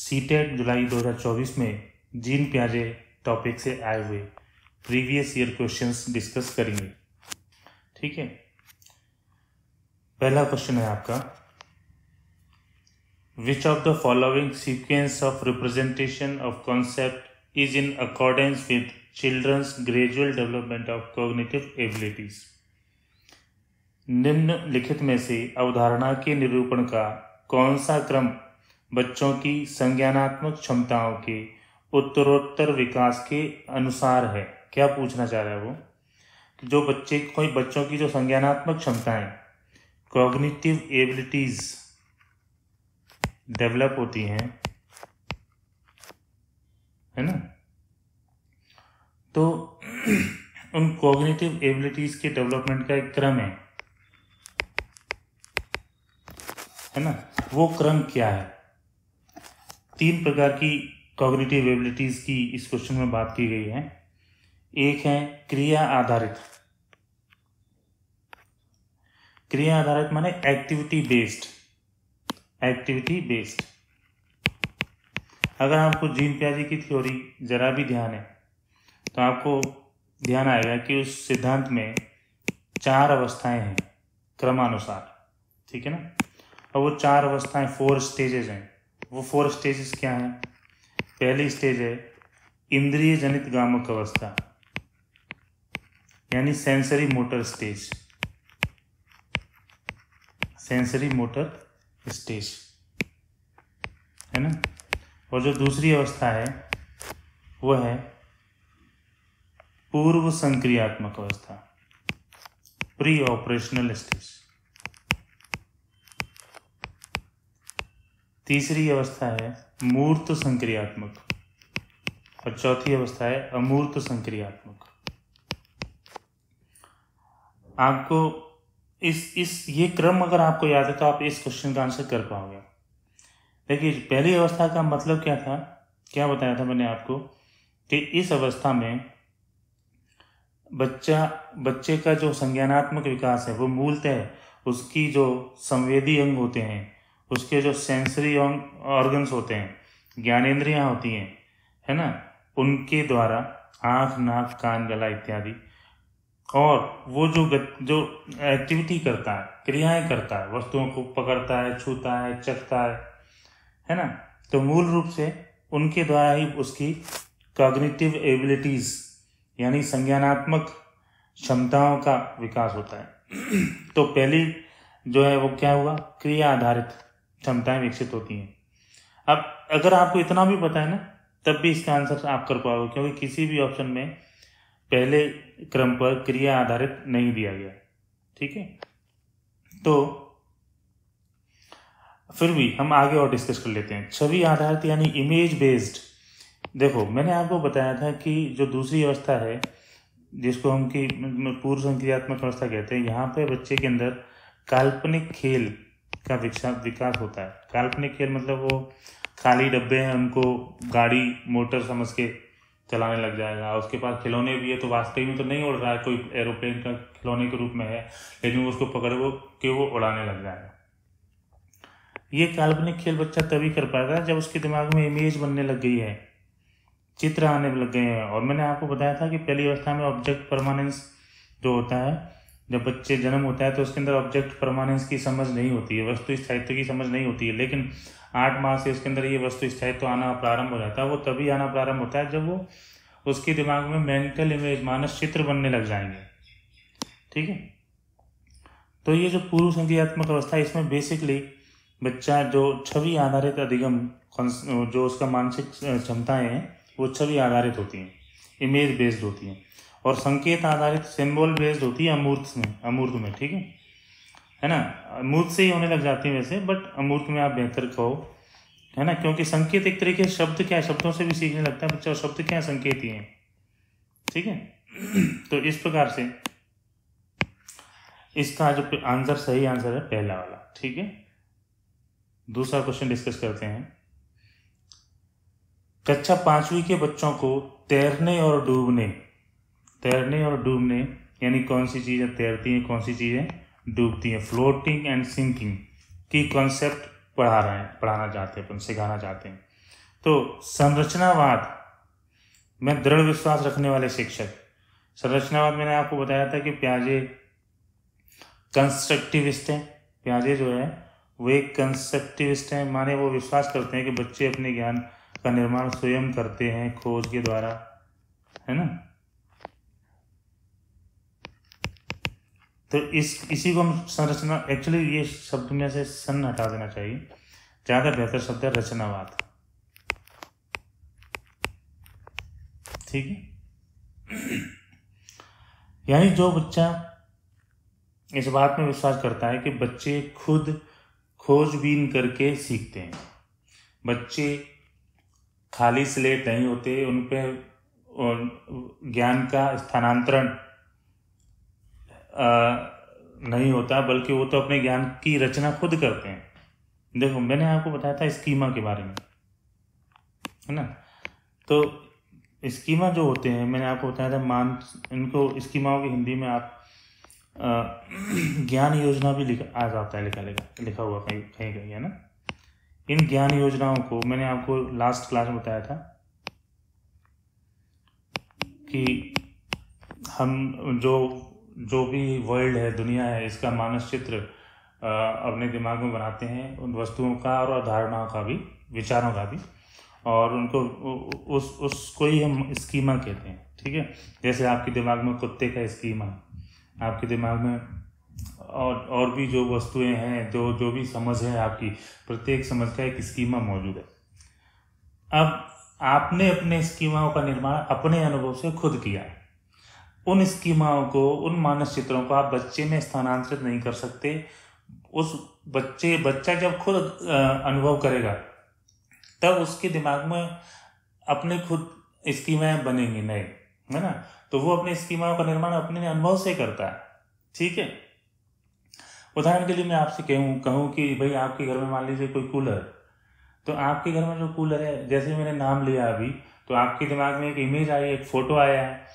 CTET जुलाई 2024 में gene पियाजे topic से आए हुए प्रीवियस ईयर क्वेश्चंस डिस्कस करेंगे। ठीक है, पहला क्वेश्चन है आपका, which of the following sequence of representation of concept is in accordance with children's gradual development of cognitive abilities. निम्नलिखित में से अवधारणा के निरूपण का कौन सा क्रम बच्चों की संज्ञानात्मक क्षमताओं के उत्तरोत्तर विकास के अनुसार है। क्या पूछना चाह रहा है वो, जो बच्चों की जो संज्ञानात्मक क्षमताएं कॉग्निटिव एबिलिटीज डेवलप होती हैं, है ना, तो उन कॉग्निटिव एबिलिटीज के डेवलपमेंट का एक क्रम है ना, वो क्रम क्या है। 3 प्रकार की कॉग्निटिव एबिलिटीज की इस क्वेश्चन में बात की गई है। एक है क्रिया आधारित माने एक्टिविटी बेस्ड। अगर आपको जीन पियाजे की थ्योरी जरा भी ध्यान है तो आपको ध्यान आएगा कि उस सिद्धांत में 4 अवस्थाएं हैं क्रमानुसार, ठीक है ना, और वो 4 अवस्थाएं 4 स्टेजेस हैं। वो 4 स्टेजेस क्या हैं? पहली स्टेज है इंद्रिय जनित गामक अवस्था, यानी सेंसरी मोटर स्टेज, है ना। और जो दूसरी अवस्था है वो है पूर्व संक्रियात्मक अवस्था, प्री ऑपरेशनल स्टेज। तीसरी अवस्था है मूर्त संक्रियात्मक और चौथी अवस्था है अमूर्त संक्रियात्मक। आपको ये क्रम अगर आपको याद है तो आप इस क्वेश्चन का आंसर कर पाओगे। देखिए, पहली अवस्था का मतलब क्या था, क्या बताया था मैंने आपको कि इस अवस्था में बच्चे का जो संज्ञानात्मक विकास है वो मूलतः उसकी जो संवेदी अंग होते हैं, उसके जो सेंसरी ऑर्गन्स होते हैं, ज्ञानेंद्रियां होती हैं, है ना, उनके द्वारा आँख, नाक, कान, गला इत्यादि, और वो जो एक्टिविटी करता है, क्रियाएं करता है, वस्तुओं को पकड़ता है, छूता है, चखता है ना, तो मूल रूप से उनके द्वारा ही उसकी कॉग्निटिव एबिलिटीज यानी संज्ञानात्मक क्षमताओं का विकास होता है। तो पहली जो है वो क्या हुआ, क्रिया आधारित क्षमताएं विकसित होती हैं। अब अगर आपको इतना भी पता है ना तब भी इसका आंसर आप कर पाओगे, क्योंकि किसी भी ऑप्शन में पहले क्रम पर क्रिया आधारित नहीं दिया गया। ठीक है, तो फिर भी हम आगे और डिस्कस कर लेते हैं। छवि आधारित यानी इमेज बेस्ड। देखो, मैंने आपको बताया था कि जो दूसरी अवस्था है जिसको हम की पूर्व संक्रियात्मक अवस्था कहते हैं, यहाँ पे बच्चे के अंदर काल्पनिक खेल का विकास होता है। काल्पनिक खेल मतलब वो खाली डब्बे हैं, उनको गाड़ी मोटर समझ के चलाने लग जाएगा। उसके पास खिलौने भी है तो वास्तविक में तो नहीं उड़ रहा है, कोई एरोप्लेन का खिलौने के रूप में है, लेकिन वो उसको पकड़ के वो उड़ाने लग जाएगा। ये काल्पनिक खेल बच्चा तभी कर पाएगा जब उसके दिमाग में इमेज बनने लग गई है, चित्र आने लग गए हैं। और मैंने आपको बताया था कि पहली अवस्था में ऑब्जेक्ट परमानेंस जो होता है, जब बच्चे जन्म होता है तो उसके अंदर ऑब्जेक्ट परमानेंस की समझ नहीं होती है, वस्तु स्थायित्व की समझ नहीं होती है, लेकिन 8 माह से उसके अंदर ये वस्तु स्थायित्व आना प्रारंभ हो जाता है। वो तभी आना प्रारंभ होता है जब वो उसके दिमाग में मेंटल इमेज, मानस चित्र बनने लग जाएंगे। ठीक है, तो ये जो पूर्व संक्रियात्मक अवस्था है, इसमें बेसिकली बच्चा जो छवि आधारित अधिगम, जो उसका मानसिक क्षमताएं हैं वो छवि आधारित होती हैं, इमेज बेस्ड होती हैं, और संकेत आधारित सिंबल बेस्ड होती है अमूर्त में। ठीक है ना, अमूर्त से ही होने लग जाती है वैसे, बट अमूर्त में आप बेहतर कहो, है ना, क्योंकि संकेत एक तरीके से शब्द क्या है, शब्दों से भी सीखने लगता है बच्चा, और शब्द क्या है, संकेत ही है। ठीक है, तो इस प्रकार से इसका जो आंसर, सही आंसर है पहला वाला। ठीक है, दूसरा क्वेश्चन डिस्कस करते हैं। कक्षा 5वीं के बच्चों को तैरने और डूबने यानी कौन सी चीजें तैरती हैं, कौन सी चीजें डूबती हैं, फ्लोटिंग एंड सिंकिंग की कॉन्सेप्ट पढ़ाना चाहते हैं, सिखाना चाहते हैं। तो संरचनावाद में दृढ़ विश्वास रखने वाले शिक्षक। संरचनावाद मैंने आपको बताया था कि पियाजे कंस्ट्रक्टिविस्ट हैं। पियाजे जो है वो एक कंस्ट्रक्टिविस्ट हैं, माने वो विश्वास करते हैं कि बच्चे अपने ज्ञान का निर्माण स्वयं करते हैं खोज के द्वारा, है ना। तो इसी को हम संरचना, एक्चुअली ये शब्द में से सन हटा देना चाहिए, ज्यादा बेहतर शब्द है रचनावाद। ठीक है, यानी जो बच्चा इस बात में विश्वास करता है कि बच्चे खुद खोजबीन करके सीखते हैं, बच्चे खाली स्लेट नहीं होते, उन पे ज्ञान का स्थानांतरण नहीं होता, बल्कि वो तो अपने ज्ञान की रचना खुद करते हैं। देखो मैंने आपको बताया था स्कीमा के बारे में, है ना। तो स्कीमा जो होते हैं, मैंने आपको बताया था इनको स्कीमाओं की हिंदी में आप ज्ञान योजना भी आ जाता है, लिखा हुआ कहीं कहीं, है ना। इन ज्ञान योजनाओं को मैंने आपको लास्ट क्लास में बताया था कि हम जो भी वर्ल्ड है, दुनिया है, इसका मानस चित्र अपने दिमाग में बनाते हैं, उन वस्तुओं का और धारणाओं का भी, विचारों का भी, और उनको उसको ही हम स्कीमा कहते हैं। ठीक है, जैसे आपके दिमाग में कुत्ते का स्कीमा, आपके दिमाग में और भी जो वस्तुएं हैं, जो भी समझ है आपकी, प्रत्येक समझ का एक स्कीमा मौजूद है। अब आपने अपने स्कीमाओं का निर्माण अपने अनुभव से खुद किया। उन स्कीमाओं को, उन मानस चित्रों को आप बच्चे में स्थानांतरित नहीं कर सकते। बच्चा जब खुद अनुभव करेगा तब उसके दिमाग में अपने खुद स्कीमाएं बनेंगी नए, है ना। तो वो अपने स्कीमाओं का निर्माण अपने अनुभव से करता है। ठीक है, उदाहरण के लिए मैं आपसे कहूँ कि भाई आपके घर में मान लीजिए कोई कूलर, तो आपके घर में जो कूलर है, जैसे मैंने नाम लिया अभी, तो आपके दिमाग में एक इमेज आई, एक फोटो आया है,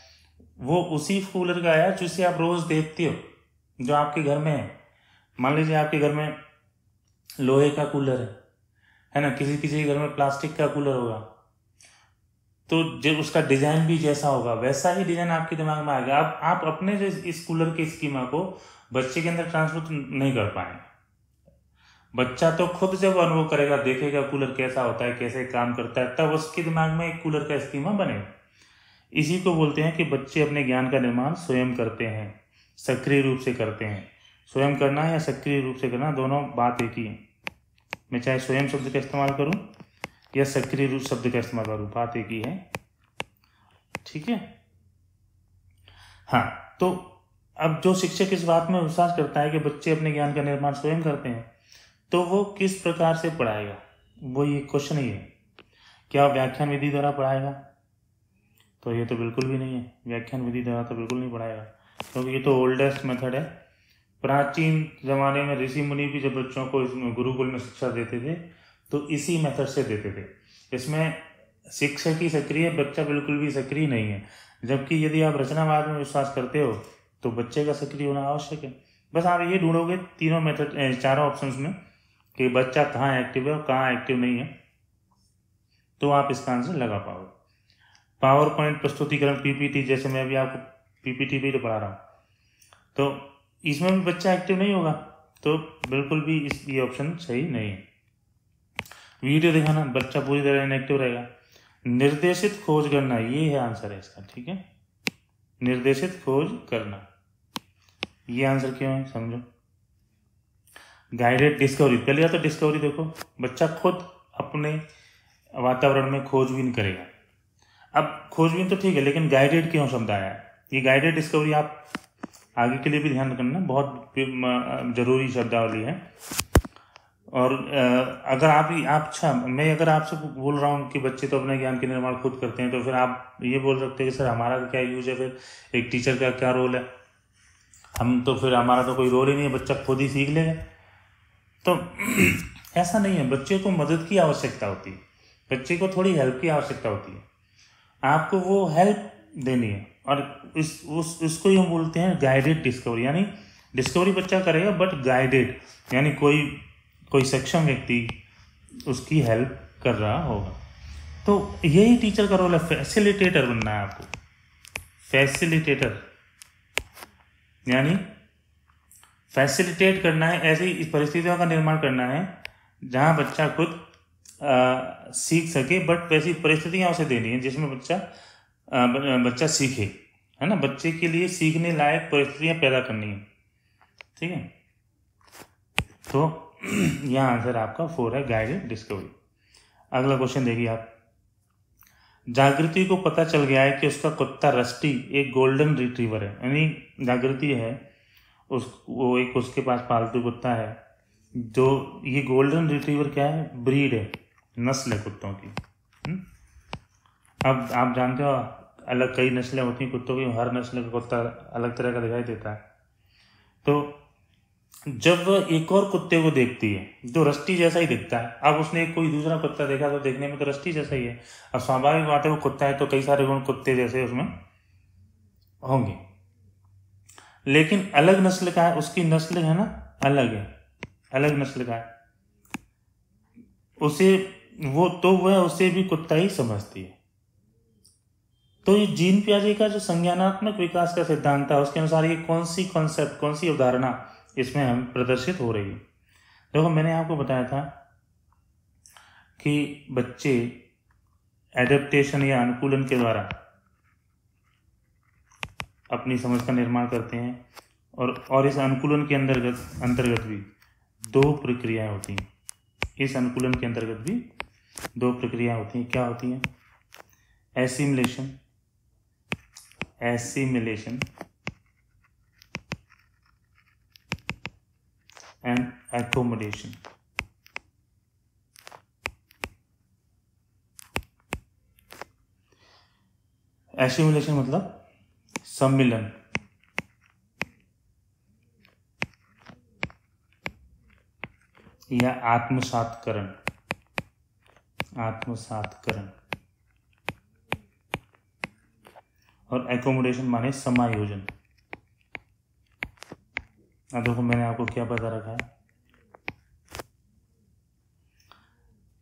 वो उसी कूलर का आया जिसे आप रोज देखते हो, जो आपके घर में है। मान लीजिए आपके घर में लोहे का कूलर है ना, किसी के घर में प्लास्टिक का कूलर होगा, तो जो उसका डिजाइन भी जैसा होगा वैसा ही डिजाइन आपके दिमाग में आ गया। अब आप अपने जो इस कूलर की स्कीमा को बच्चे के अंदर ट्रांसफर नहीं कर पाए। बच्चा तो खुद जब अनुभव करेगा, देखेगा कूलर कैसा होता है, कैसे काम करता है, तब उसके दिमाग में एक कूलर का स्कीमा बनेगा। इसी को बोलते हैं कि बच्चे अपने ज्ञान का निर्माण स्वयं करते हैं, सक्रिय रूप से करते हैं। स्वयं करना या सक्रिय रूप से करना, दोनों बात एक ही है। मैं चाहे स्वयं शब्द का इस्तेमाल करूं या सक्रिय रूप शब्द का इस्तेमाल करूं, बात एक ही है। ठीक है, हाँ। तो अब जो शिक्षक इस बात में विश्वास करता है कि बच्चे अपने ज्ञान का निर्माण स्वयं करते हैं, तो वो किस प्रकार से पढ़ाएगा, वो ये क्वेश्चन ही है। क्या व्याख्यान विधि द्वारा पढ़ाएगा? तो ये तो बिल्कुल भी नहीं है, व्याख्यान विधि द्वारा तो बिल्कुल नहीं पढ़ाएगा, क्योंकि ये तो ओल्डेस्ट मेथड है। प्राचीन जमाने में ऋषि मुनि भी जब बच्चों को गुरुकुल में शिक्षा देते थे तो इसी मेथड से देते थे। इसमें शिक्षक ही सक्रिय, बच्चा बिल्कुल भी सक्रिय नहीं है। जबकि यदि आप रचनावाद में विश्वास करते हो तो बच्चे का सक्रिय होना आवश्यक है। बस आप ये ढूंढोगे तीनों मेथड, चारों ऑप्शंस में, कि बच्चा कहाँ एक्टिव है और कहाँ एक्टिव नहीं है, तो आप इसका आंसर लगा पाओगे। पावर पॉइंट प्रस्तुतिकरण, पीपीटी, जैसे मैं अभी आपको पीपीटी भी तो पढ़ा रहा हूँ, तो इसमें भी बच्चा एक्टिव नहीं होगा, तो बिल्कुल भी ये ऑप्शन सही नहीं है। वीडियो दिखाना, बच्चा पूरी तरह इनएक्टिव रहेगा। निर्देशित खोज करना, ये है आंसर है इसका। ठीक है, निर्देशित खोज करना, ये आंसर क्यों है समझो। गाइडेड डिस्कवरी, पहले तो डिस्कवरी देखो, बच्चा खुद अपने वातावरण में खोजबीन करेगा। अब खोजबीन तो ठीक है, लेकिन गाइडेड क्यों शब्द आया है? ये गाइडेड डिस्कवरी आप आगे के लिए भी ध्यान रखना, बहुत जरूरी शब्दावली है। और अगर मैं अगर आपसे बोल रहा हूँ कि बच्चे तो अपने ज्ञान के निर्माण खुद करते हैं, तो फिर आप ये बोल सकते हैं कि सर हमारा क्या यूज है, फिर एक टीचर का क्या रोल है, हम तो फिर हमारा तो कोई रोल ही नहीं है, बच्चा खुद ही सीख लेगा। तो ऐसा नहीं है, बच्चे को मदद की आवश्यकता होती है, बच्चे को थोड़ी हेल्प की आवश्यकता होती है, आपको वो हेल्प देनी है। और इसको ही हम बोलते हैं गाइडेड डिस्कवरी, यानी डिस्कवरी बच्चा करेगा बट गाइडेड, यानी कोई सक्षम व्यक्ति उसकी हेल्प कर रहा होगा। तो यही टीचर का रोल है, फैसिलिटेटर बनना है आपको, फैसिलिटेटर, यानी फैसिलिटेट करना है, ऐसी परिस्थितियों का निर्माण करना है जहां बच्चा खुद सीख सके, बट वैसी परिस्थितियां उसे देनी है जिसमें बच्चा सीखे, है ना। बच्चे के लिए सीखने लायक परिस्थितियां पैदा करनी है, ठीक है। तो यह आंसर आपका 4 है, गाइडेड डिस्कवरी। अगला क्वेश्चन देखिए आप। जागृति को पता चल गया है कि उसका कुत्ता रस्टी एक गोल्डन रिट्रीवर है, यानी जागृति है उसके पास पालतू कुत्ता है, जो ये गोल्डन रिट्रीवर क्या है, ब्रीड है, नस्ल है कुत्तों की। अब आप जानते हो अलग कई नस्लें होती हैं कुत्तों की, हर नस्ल का कुत्ता अलग तरह का दिखाई देता है। तो जब वह एक और कुत्ते को देखती है जो रस्टी जैसा ही दिखता है, अब उसने कोई दूसरा कुत्ता देखा तो देखने में तो रस्टी जैसा ही है, अब स्वाभाविक बात है वो कुत्ता है तो कई सारे गुण कुत्ते जैसे उसमें होंगे, लेकिन अलग नस्ल का है, उसकी नस्ल है ना अलग है, अलग नस्ल का है, वह उसे भी कुत्ता ही समझती है। तो ये जीन पियाजे का जो संज्ञानात्मक विकास का सिद्धांत था उसके अनुसार ये कौन सी कॉन्सेप्ट, कौन सी अवधारणा इसमें हम प्रदर्शित हो रही है। देखो मैंने आपको बताया था कि बच्चे एडेप्टेशन या अनुकूलन के द्वारा अपनी समझ का निर्माण करते हैं, और इस अनुकूलन के अंतर्गत भी 2 प्रक्रियाएं होती हैं। इस अनुकूलन के अंतर्गत भी 2 प्रक्रियाएं होती हैं। क्या होती हैं? Assimilation and accommodation. एसिमिलेशन मतलब सम्मिलन, या आत्मसात्करण, और एकोमोडेशन माने समायोजन। अब देखो मैंने आपको क्या बता रखा है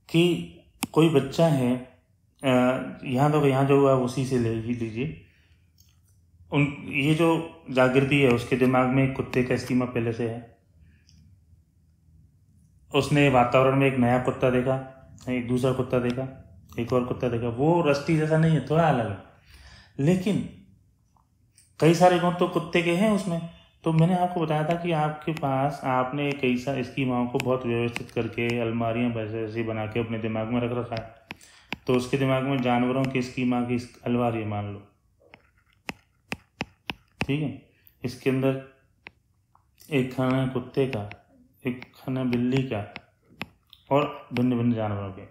कि कोई बच्चा है, यहाँ जो हुआ उसी से ले लीजिए। ये जो जागृति है उसके दिमाग में एक कुत्ते का स्कीमा पहले से है, उसने वातावरण में एक नया कुत्ता देखा, एक दूसरा कुत्ता देखा, एक और कुत्ता देखा, वो रस्टी जैसा नहीं है, थोड़ा अलग है, लेकिन कई सारे गुण तो कुत्ते के हैं उसमें। तो मैंने आपको बताया था कि आपके पास आपने कई सारे स्कीमाओं को बहुत व्यवस्थित करके अलमारियां वैसे बना के अपने दिमाग में रख रखा है, तो उसके दिमाग में जानवरों के स्कीमा की अलमारी मान लो, ठीक है। इसके अंदर एक खाना कुत्ते का, एक खाना बिल्ली का, और भिन्न भिन्न जानवरों के।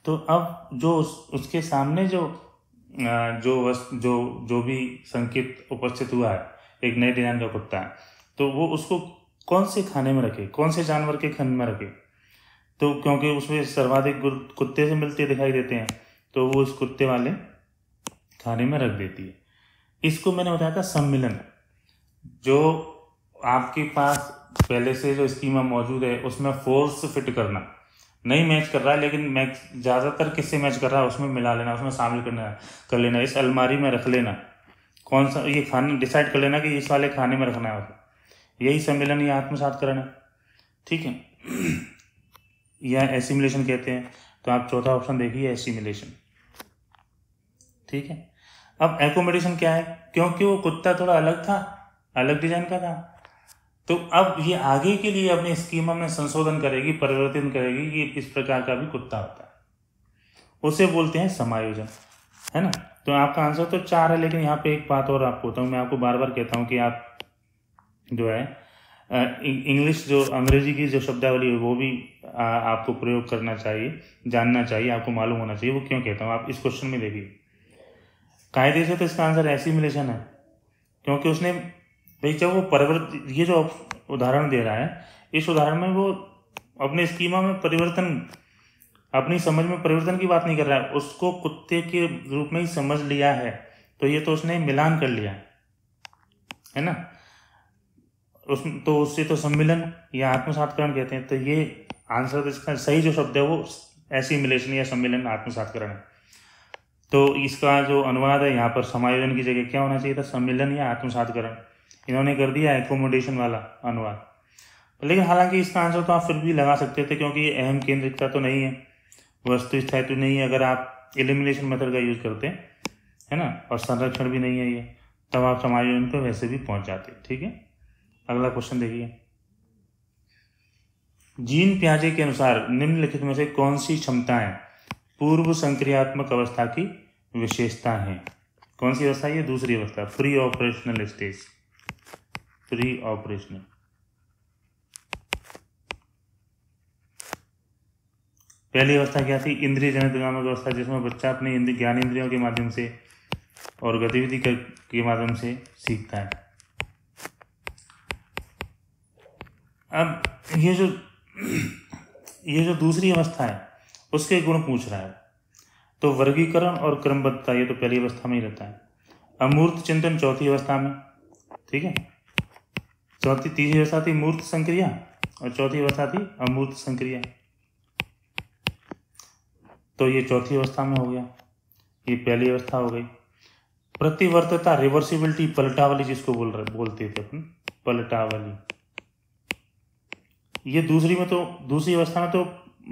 तो अब जो उसके सामने जो भी संकेत उपस्थित हुआ है, एक नए डिजाइन का कुत्ता है, तो वो उसको कौन से खाने में रखे, कौन से जानवर के खाने में रखे, तो क्योंकि उसमें सर्वाधिक गुण कुत्ते से मिलते दिखाई देते हैं, तो वो उस कुत्ते वाले खाने में रख देती है। इसको मैंने बताया था सम्मिलन। जो आपके पास पहले से जो स्कीमा मौजूद है उसमें फोर्स फिट करना, नहीं मैच कर रहा है लेकिन मैच ज़्यादातर किससे मैच कर रहा है उसमें मिला लेना, उसमें शामिल कर लेना, इस अलमारी में रख लेना, कौन सा ये खाना डिसाइड कर लेना कि इस वाले खाने में रखना है, यही सम्मिलन या आत्मसात्करण है, ठीक है, या एसिमिलेशन कहते हैं। तो आप चौथा ऑप्शन देखिए, एसिमिलेशन, ठीक है। अब एकोमोडेशन क्या है? क्योंकि वो कुत्ता थोड़ा अलग था, अलग डिजाइन का था, तो अब ये आगे के लिए अपने स्कीमा में संशोधन करेगी, परिवर्तन करेगी कि इस प्रकार का भी कुत्ता होता है, उसे बोलते हैं समायोजन, है ना। तो आपका आंसर तो 4 है, लेकिन यहाँ पे एक बात और आपको बताऊँ, मैं आपको बार बार कहता हूँ कि आप जो है इंग्लिश जो अंग्रेजी की जो शब्दावली है वो भी आपको प्रयोग करना चाहिए, जानना चाहिए, आपको मालूम होना चाहिए। वो क्यों कहता हूँ, आप इस क्वेश्चन में देखिए, कायदे से तो इसका आंसर एसिमिलेशन है, क्योंकि उसने भाई जब वो ये जो उदाहरण दे रहा है, इस उदाहरण में वो अपने स्कीमा में परिवर्तन, अपनी समझ में परिवर्तन की बात नहीं कर रहा है, उसको कुत्ते के रूप में ही समझ लिया है, तो ये तो उसने मिलान कर लिया है ना, तो उससे तो सम्मिलन या आत्मसात्करण कहते हैं। तो ये आंसर इसका सही जो शब्द है वो एसिमिलेशन या सम्मिलन आत्मसात्करण है। तो इसका जो अनुवाद है यहाँ पर समायोजन की जगह क्या होना चाहिए था, सम्मिलन या आत्मसातकरण। इन्होंने कर दिया एकोमोडेशन वाला अनुवाद। लेकिन हालांकि इसका आंसर तो आप फिर भी लगा सकते थे, क्योंकि ये अहम केंद्रिकता तो नहीं है, वस्तु स्थायित्व नहीं है अगर आप एलिमिनेशन मेथड का यूज करते हैं, है ना, और संरक्षण भी नहीं है ये, तब आप समायोजन पे वैसे भी पहुंच जाते। ठीक है, अगला क्वेश्चन देखिए। जीन पियाजे के अनुसार निम्नलिखित में से कौन सी क्षमताएं पूर्व संक्रियात्मक अवस्था की विशेषता है? कौन सी अवस्था? ये दूसरी अवस्था, pre operational stage, pre operational. पहली अवस्था क्या थी? इंद्रिय जनित नियामक अवस्था, जिसमें बच्चा अपने ज्ञान इंद्रियों के माध्यम से और गतिविधि के माध्यम से सीखता है। अब ये जो दूसरी अवस्था है उसके गुण पूछ रहा है, तो वर्गीकरण और क्रमबद्धता ये तो पहली अवस्था में ही रहता है। अमूर्त चिंतन चौथी अवस्था में, ठीक है। तीसरी अवस्था थी मूर्त संक्रिया और चौथी अवस्था थी अमूर्त संक्रिया, तो ये चौथी अवस्था में हो गया, ये पहली अवस्था हो गई। प्रतिवर्तता, रिवर्सिबिलिटी, पलटावली जिसको बोलते थे अपन, पलटावली, ये दूसरी अवस्था में तो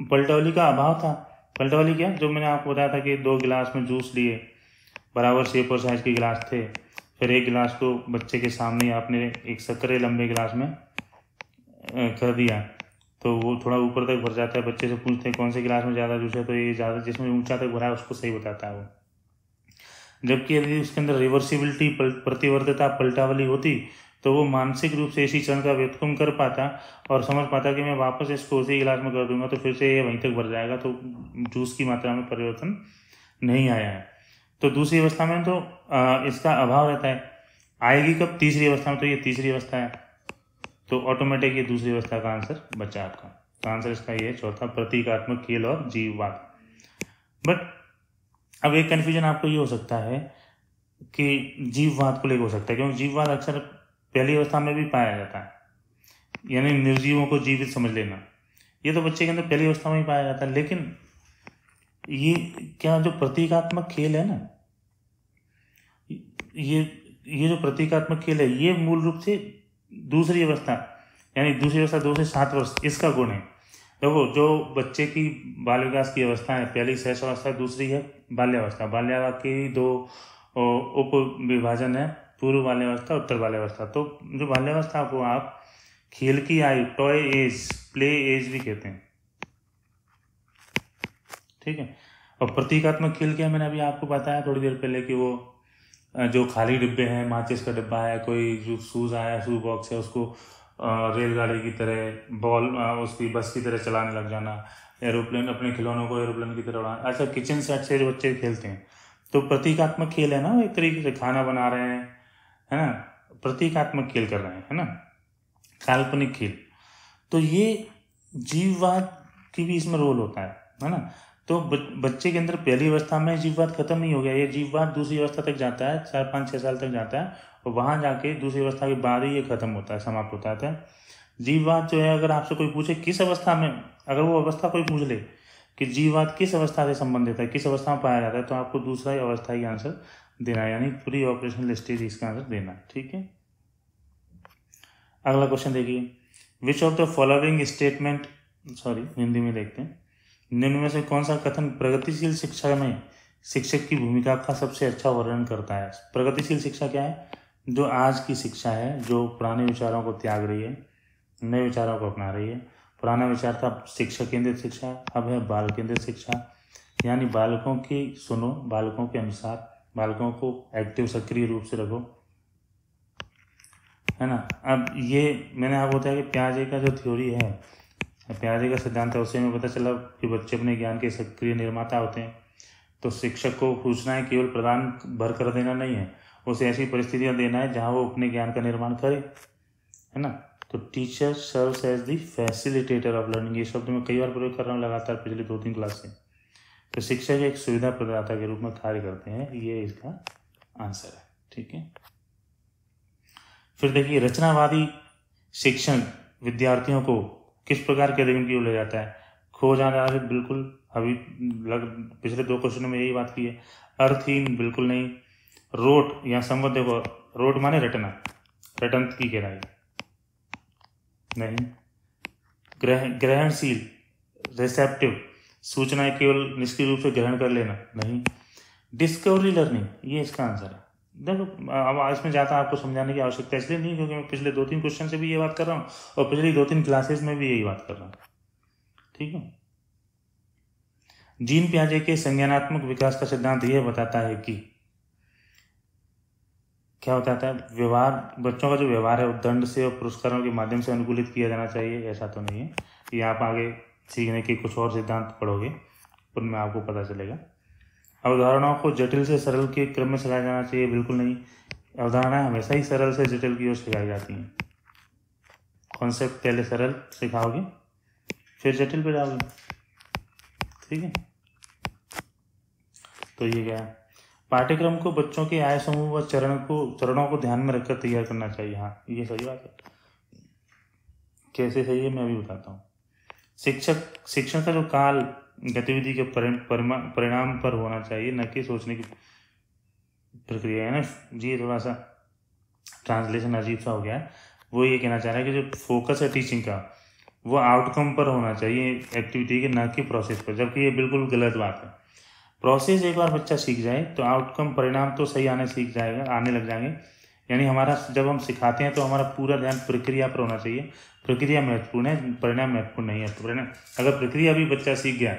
पलटावली का अभाव था। पलटावली क्या, जो मैंने आपको बताया था कि 2 गिलास में जूस लिए, बराबर शेप और साइज के गिलास थे, फिर एक गिलास को बच्चे के सामने आपने एक सकरे लंबे गिलास में कर दिया, तो वो थोड़ा ऊपर तक भर जाता है। बच्चे से पूछते हैं कौन से गिलास में ज़्यादा जूस है, तो ये ज़्यादा जिसमें ऊंचा तक भरा है उसको सही बताता है वो। जबकि यदि उसके अंदर रिवर्सिबिलिटी, प्रतिवर्तता, पलटावली होती तो वो मानसिक रूप से इसी क्षण का व्युत्क्रम कर पाता और समझ पाता कि मैं वापस इसको उसी गिलास में कर दूंगा तो फिर से ये वहीं तक भर जाएगा, तो जूस की मात्रा में परिवर्तन नहीं आया है। तो दूसरी अवस्था में तो इसका अभाव रहता है। आएगी कब? तीसरी अवस्था में, तो ये तीसरी अवस्था है, तो ऑटोमेटिक ये दूसरी अवस्था का आंसर बचा आपका। तो आंसर इसका ये चौथा, प्रतीकात्मक खेल और जीववाद। बट अब एक कन्फ्यूजन आपको ये हो सकता है कि जीववाद को लेकर हो सकता है, क्योंकि जीववाद अक्सर पहली अवस्था में भी पाया जाता है, यानी निर्जीवों को जीवित समझ लेना, ये तो बच्चे के अंदर पहली अवस्था में ही पाया जाता है। लेकिन ये क्या जो प्रतीकात्मक खेल है ना, ये जो प्रतीकात्मक खेल है ये मूल रूप से दूसरी अवस्था, यानी दूसरी अवस्था 2 से 7 वर्ष इसका गुण है। देखो, जो बच्चे की बाल विकास की अवस्था है, पहली शैशव अवस्था, दूसरी है बाल्यावस्था। बाल्यावस्था की 2 उप विभाजन है, पूर्व बाल्यावस्था, उत्तर बाल्यावस्था। तो जो बाल्यावस्था को आप खेल की आयु, टॉय एज, प्ले एज भी कहते हैं, ठीक है। और प्रतीकात्मक खेल क्या, मैंने अभी आपको बताया थोड़ी देर पहले कि वो जो खाली डिब्बे हैं, माचिस का डिब्बा है, कोई जो शूज आया, शू बॉक्स है, उसको रेलगाड़ी की तरह, बॉल उसकी बस की तरह चलाने लग जाना, एरोप्लेन, अपने खिलौनों को एरोप्लेन की तरह उड़ाना, ऐसा किचन सेट से जो बच्चे खेलते हैं, तो प्रतीकात्मक खेल है ना, वो एक तरीके से खाना बना रहे हैं, है ना, प्रतीकात्मक खेल कर रहे हैं, है ना, काल्पनिक खेल। तो ये जीववाद की भी इसमें रोल होता है ना। तो बच्चे के अंदर पहली अवस्था में जीववाद खत्म नहीं हो गया, ये जीववाद दूसरी अवस्था तक जाता है, 4, 5, 6 साल तक जाता है, और वहां जाके दूसरी अवस्था के बाद ही ये खत्म होता है, समाप्त होता है। जीववाद जो है, अगर आपसे कोई पूछे किस अवस्था में, अगर वो अवस्था कोई पूछ ले कि जीववाद किस अवस्था से संबंधित है, किस अवस्था में पाया जाता है, तो आपको दूसरा ही अवस्था ही आंसर देना है, यानी प्री ऑपरेशनल स्टेज इसका आंसर देना है, ठीक है। अगला क्वेश्चन देखिए, विच of the following statement, Hindi में देखते हैं, निम्न में से कौन सा कथन प्रगतिशील शिक्षा में शिक्षक की भूमिका का सबसे अच्छा वर्णन करता है? प्रगतिशील शिक्षा क्या है? जो आज की शिक्षा है, जो पुराने विचारों को त्याग रही है, नए विचारों को अपना रही है। पुराना विचार था शिक्षक केंद्रित शिक्षा, अब है बाल केंद्रित शिक्षा, यानी बालकों की सुनो, बालकों के अनुसार, बालकों को एक्टिव, सक्रिय रूप से रखो, है ना। अब ये मैंने आपको बताया कि पियाजे का जो थ्योरी है, पियाजे का सिद्धांत है, उससे हमें पता चला कि बच्चे अपने ज्ञान के सक्रिय निर्माता होते हैं। तो शिक्षक को पूछना है केवल प्रदान भर कर देना नहीं है, उसे ऐसी परिस्थितियां देना है जहां वो अपने ज्ञान का निर्माण करे, है ना। तो teacher serves as the facilitator of learning, ये शब्द मैं कई बार प्रयोग कर रहा हूँ लगातार पिछले 2-3 क्लास से। तो शिक्षक एक सुविधा प्रदाता के रूप में कार्य करते हैं, ये इसका आंसर है, ठीक है। फिर देखिए, रचनावादी शिक्षण विद्यार्थियों को किस प्रकार के अध्ययन की ओर ले जाता है? खोज आधारित बिल्कुल, अभी पिछले 2 क्वेश्चन में यही बात की है। अर्थहीन बिल्कुल नहीं। रोट या संबद्ध, देखो रोट माने रटना, रटंत की गहराई नहीं। ग्रहणशील, रिसेप्टिव, सूचनाएं केवल निष्क्रिय रूप से ग्रहण कर लेना नहीं। डिस्कवरी लर्निंग, ये इसका आंसर है। देखो अब इसमें ज़्यादा आपको समझाने की आवश्यकता इसलिए नहीं क्योंकि मैं पिछले 2-3 क्वेश्चन से भी ये बात कर रहा हूँ और पिछली 2-3 क्लासेस में भी यही बात कर रहा हूँ, ठीक है। जीन पियाजे के संज्ञानात्मक विकास का सिद्धांत यह बताता है कि क्या बताता है, व्यवहार, बच्चों का जो व्यवहार है वो दंड से और पुरस्कारों के माध्यम से अनुकूलित किया जाना चाहिए, ऐसा तो नहीं है। ये आप आगे सीखने के कुछ और सिद्धांत पढ़ोगे उनमें आपको पता चलेगा। अवधारणाओं को जटिल से सरल के क्रम में सिखाया जाना चाहिए, बिल्कुल नहीं। अवधारणाएं हमेशा ही सरल से जटिल की ओर सिखाई जाती हैं। कॉन्सेप्ट पहले सरल सिखाओगे फिर जटिल पे जाओगे, ठीक है। तो ये क्या है, पाठ्यक्रम को बच्चों के आय समूह व चरणों को ध्यान में रखकर तैयार करना चाहिए। हाँ, ये सही बात है। कैसे सही है मैं अभी बताता हूँ। शिक्षण का जो काल गतिविधि के परिणाम पर होना चाहिए, न कि सोचने की प्रक्रिया है ना जी। थोड़ा सा ट्रांसलेशन अजीब सा हो गया है। वो ये कहना चाह रहा है कि जो फोकस है टीचिंग का वो आउटकम पर होना चाहिए एक्टिविटी के, न कि प्रोसेस पर, जबकि ये बिल्कुल गलत बात है। प्रोसेस एक बार बच्चा सीख जाए तो आउटकम, परिणाम तो सही आने लग जाएंगे। यानी हमारा जब हम सिखाते हैं तो हमारा पूरा ध्यान प्रक्रिया पर होना चाहिए। प्रक्रिया महत्वपूर्ण है, परिणाम महत्वपूर्ण नहीं है। परिणाम, अगर प्रक्रिया भी बच्चा सीख गया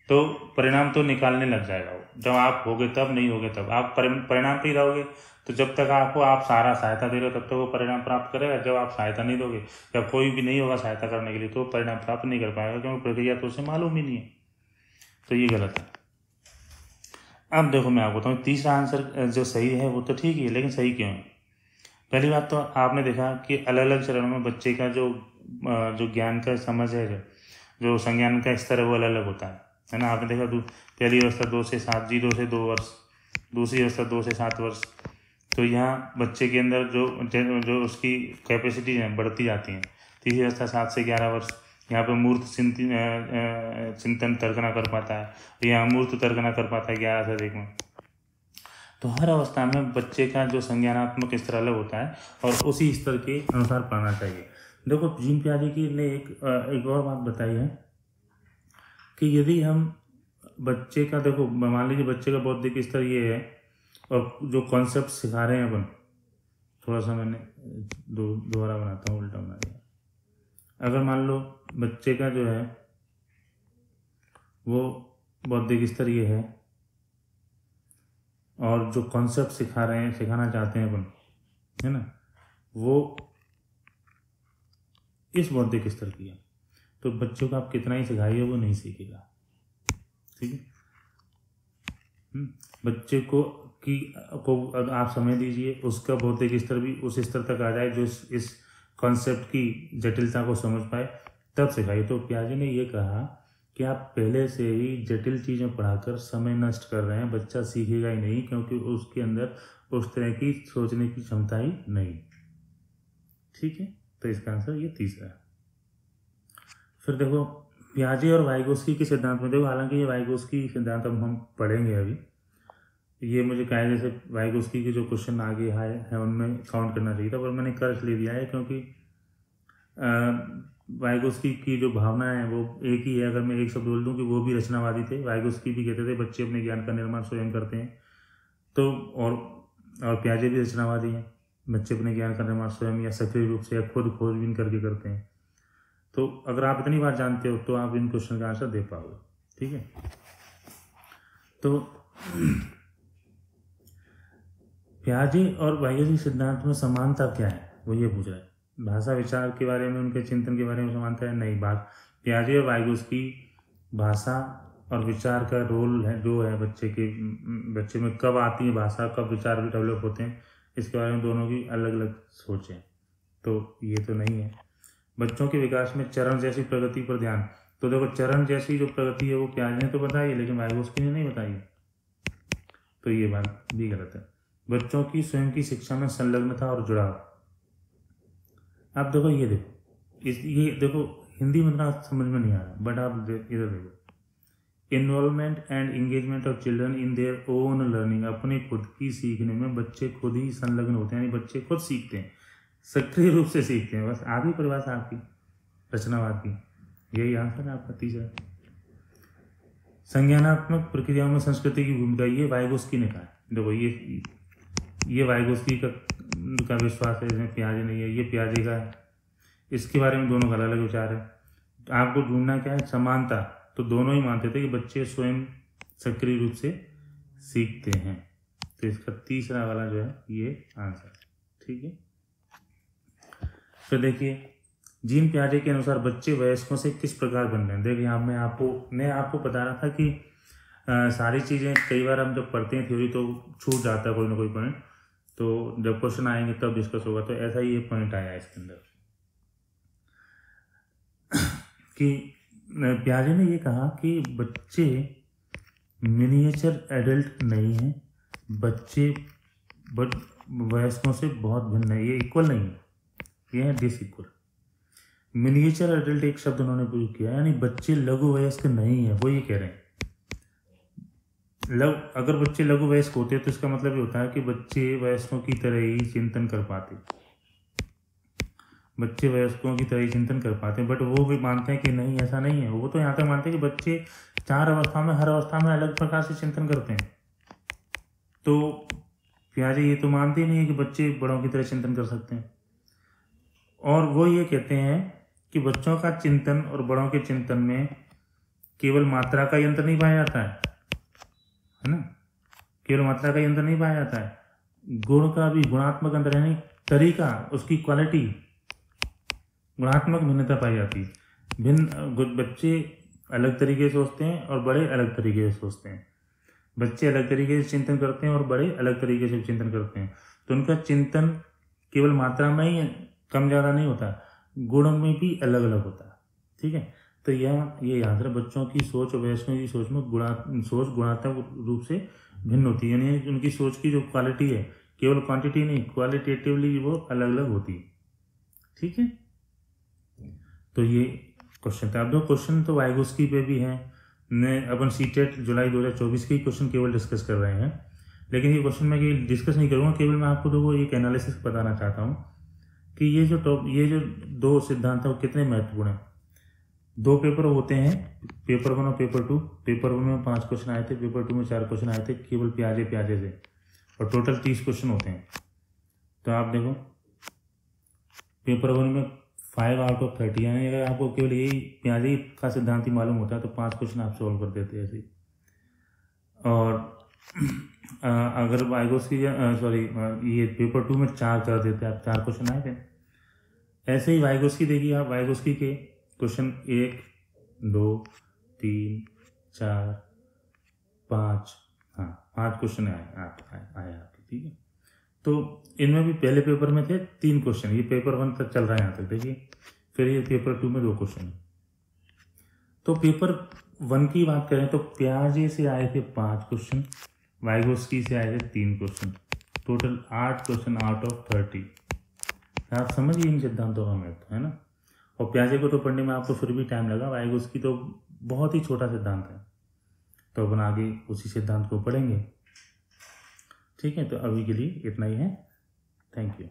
तो परिणाम तो निकालने लग जाएगा वो। जब आप होगे तब, नहीं होगे तब। आप परिणाम पे ही रहोगे तो जब तक आप सारा सहायता दे रहे हो तब तक वो परिणाम प्राप्त करेगा। जब आप सहायता नहीं दोगे, जब कोई भी नहीं होगा सहायता करने के लिए, तो परिणाम प्राप्त नहीं कर पाएगा, क्योंकि प्रक्रिया तो उसे मालूम ही नहीं है। तो ये गलत है। अब देखो मैं आपको बताऊँ, तीसरा आंसर जो सही है वो तो ठीक ही है, लेकिन सही क्यों है? पहली बात तो आपने देखा कि अलग अलग चरणों में बच्चे का जो ज्ञान का समझ है, जो संज्ञान का स्तर है वो अलग अलग होता है ना। आपने देखा पहली अवस्था 2 से 7, 0 से 2 वर्ष, दूसरी अवस्था 2 से 7 वर्ष। तो यहाँ बच्चे के अंदर जो उसकी कैपेसिटी है बढ़ती जाती है। तीसरी अवस्था 7 से 11 वर्ष, यहाँ पे मूर्त चिंतन तर्कना कर पाता है, या अमूर्त तर्कना कर पाता है 11 से 1 में। तो हर अवस्था में बच्चे का जो संज्ञानात्मक स्तर अलग होता है और उसी स्तर के अनुसार पढ़ना चाहिए। देखो जीन पियाजे की ने एक और बात बताई है कि यदि हम बच्चे का, देखो मान लीजिए बच्चे का बौद्धिक स्तर ये है और जो कॉन्सेप्ट सिखा रहे हैं अपन, थोड़ा सा मैंने दोबारा बनाता हूँ, उल्टा बना दिया। अगर मान लो बच्चे का जो है वो बौद्धिक स्तर ये है और जो कॉन्सेप्ट सिखाना चाहते हैं अपन, है ना, वो इस बौद्धिक स्तर की है, तो बच्चों को आप कितना ही सिखाइए वो नहीं सीखेगा, ठीक है। बच्चे को आप समय दीजिए, उसका बौद्धिक स्तर भी उस स्तर तक आ जाए जो इस कॉन्सेप्ट की जटिलता को समझ पाए, तब सिखाइए। तो पियाजे ने ये कहा कि आप पहले से ही जटिल चीज़ें पढ़ाकर समय नष्ट कर रहे हैं, बच्चा सीखेगा ही नहीं, क्योंकि उसके अंदर उस तरह की सोचने की क्षमता ही नहीं, ठीक है। तो इसका आंसर ये तीसरा है। फिर देखो पियाजे और वाइगोस्की के सिद्धांत में, देखो हालांकि ये वाइगोस्की सिद्धांत अब हम पढ़ेंगे अभी, ये मुझे कायदे से वाइगोस्की के जो क्वेश्चन आगे है उनमें काउंट करना चाहिए था, पर मैंने कर इसलिए दिया है क्योंकि वाइगोस्की की जो भावना है वो एक ही है। अगर मैं एक शब्द बोल दूं कि वो भी रचनावादी थे, वाइगोस्की भी कहते थे बच्चे अपने ज्ञान का निर्माण स्वयं करते हैं, तो और पियाजे भी रचनावादी हैं, बच्चे अपने ज्ञान का निर्माण स्वयं या सक्रिय रूप से या खुद खोजबीन करके करते हैं। तो अगर आप इतनी बात जानते हो तो आप इन क्वेश्चन का आंसर दे पाओगे, ठीक है। तो पियाजे और वाइगोस्की सिद्धांत में समानता क्या है, वो ये पूछ रहा है। भाषा विचार के बारे में, उनके चिंतन के बारे में समानता है? नहीं। बात पियाजे और वाइगोस्की भाषा और विचार का रोल है जो है बच्चे में कब आती है भाषा, कब विचार भी डेवलप होते हैं, इसके बारे में दोनों की अलग अलग सोच है। तो ये तो नहीं है। बच्चों के विकास में चरण जैसी प्रगति पर ध्यान, तो देखो चरण जैसी जो प्रगति है वो पियाजे ने तो बताई है, लेकिन वाइगोस्की ने नहीं बताई, तो ये बात भी गलत है। बच्चों की स्वयं की शिक्षा में संलग्नता और जुड़ाव, अब देखो ये देखो हिंदी मतलब समझ में नहीं आ रहा, बट आप इधर देखो, involvement and engagement of children in their own learning, अपने खुद की सीखने में बच्चे खुद ही संलग्न होते हैं, यानी बच्चे खुद सीखते हैं, सक्रिय रूप से सीखते हैं। बस आधी परिभाषा आपकी रचनावाद की, यही आंसर है आपका तीसरा। संज्ञानात्मक प्रक्रियाओं में संस्कृति की भूमिका, ये वाइगोस्की ने कहा है। देखो ये वाइगोस्की का विश्वास है, इसमें पियाजे नहीं है, ये पियाजे का है। इसके बारे में दोनों का अलग अलग विचार है। आपको ढूंढना क्या है, समानता। तो दोनों ही मानते थे कि बच्चे स्वयं सक्रिय रूप से सीखते हैं। तो इसका तीसरा वाला जो है ये आंसर, ठीक है। फिर देखिए, जीन पियाजे के अनुसार बच्चे वयस्कों से किस प्रकार बन रहे हैं। देखिए यहाँ मैं आपको बता रहा था कि सारी चीज़ें कई बार हम जब पढ़ते हैं थ्योरी तो छूट जाता है कोई ना कोई पॉइंट, तो जब क्वेश्चन आएंगे तब डिस्कस होगा। तो ऐसा ही एक पॉइंट आया इसके अंदर कि पियाजे ने ये कहा कि बच्चे मिनिएचर एडल्ट नहीं हैं, बच्चे वयस्कों से बहुत भिन्न है, ये इक्वल नहीं है, ये है डिसइक्वल। मिनिएचर एडल्ट एक शब्द उन्होंने प्रयोग किया, यानी बच्चे लघु वयस्क नहीं है, वो ये कह रहे हैं। अगर बच्चे लघु वयस्क होते तो इसका मतलब ये होता है कि बच्चे वयस्कों की तरह ही चिंतन कर पाते, बच्चे वयस्कों की तरह ही चिंतन कर पाते हैं। बट वो भी मानते हैं कि नहीं, ऐसा नहीं है। वो तो यहाँ तक मानते हैं कि बच्चे 4 अवस्था में, हर अवस्था में अलग प्रकार से चिंतन करते हैं। तो पियाजे ये तो मानते ही नहीं है कि बच्चे बड़ों की तरह चिंतन कर सकते हैं। और वो ये कहते हैं कि बच्चों का चिंतन और बड़ों के चिंतन में केवल मात्रा का यंत्र नहीं पाया जाता है ना, केवल मात्रा का यंत्र नहीं पाया जाता है, गुण का भी, गुणात्मक अंतर, यानी तरीका, उसकी क्वालिटी, गुणात्मक भिन्नता पाई जाती है। बच्चे अलग तरीके से सोचते हैं और बड़े अलग तरीके से सोचते हैं। बच्चे अलग तरीके से चिंतन करते हैं और बड़े अलग तरीके से चिंतन करते हैं। तो उनका चिंतन केवल मात्रा में ही कम ज़्यादा नहीं होता, गुण में भी अलग अलग होता है, ठीक है। तो ये याद रहे, बच्चों की सोच और वयस्कों की सोच में गुणात्मक रूप से भिन्न होती है, यानी उनकी सोच की जो क्वालिटी है, केवल क्वांटिटी नहीं, क्वालिटेटिवली वो अलग अलग होती है, ठीक है। तो ये क्वेश्चन था। अब 2 क्वेश्चन तो वाइगोस्की पे भी हैं। अपन सीटेट जुलाई 2024 के क्वेश्चन केवल डिस्कस कर रहे हैं, लेकिन ये क्वेश्चन मैं डिस्कस नहीं करूँगा, केवल मैं आपको देखो एक एनालिसिस बताना चाहता हूँ कि ये जो 2 सिद्धांत है वो कितने महत्वपूर्ण हैं। 2 पेपर होते हैं, पेपर 1 और पेपर 2। पेपर 1 में 5 क्वेश्चन आए थे, पेपर 2 में 4 क्वेश्चन आए थे, केवल पियाजे से, और टोटल 30 क्वेश्चन होते हैं। तो आप देखो पेपर 1 में 5 आउट ऑफ 30, यानी अगर आपको केवल यही पियाजे का सिद्धांत ही मालूम होता है तो 5 क्वेश्चन आप सॉल्व कर देते ऐसे ही। और अगर वाइगोस्की ये पेपर 2 में 4 कर देते, आप 4 क्वेश्चन आए थे। ऐसे ही वाइगोस्की देखिए आप, वाइगोस्की के क्वेश्चन 1, 2, 3, 4, 5, हाँ 5 क्वेश्चन आए आपके, ठीक है। तो इनमें भी पहले पेपर में थे 3 क्वेश्चन, ये पेपर 1 तक चल रहा है यहाँ तक, देखिए। फिर ये पेपर 2 में 2 क्वेश्चन। तो पेपर 1 की बात करें तो पियाजे से आए थे 5 क्वेश्चन, वाइगोस्की से आए थे 3 question, total 8 question out of 30। आप समझिए इन सिद्धांतों का महत्व, है ना। और पियाजे को तो पढ़ने में आपको फिर भी टाइम लगा, वाइगोस्की तो बहुत ही छोटा सिद्धांत है, तो अपन आगे उसी सिद्धांत को पढ़ेंगे, ठीक है। तो अभी के लिए इतना ही है, थैंक यू।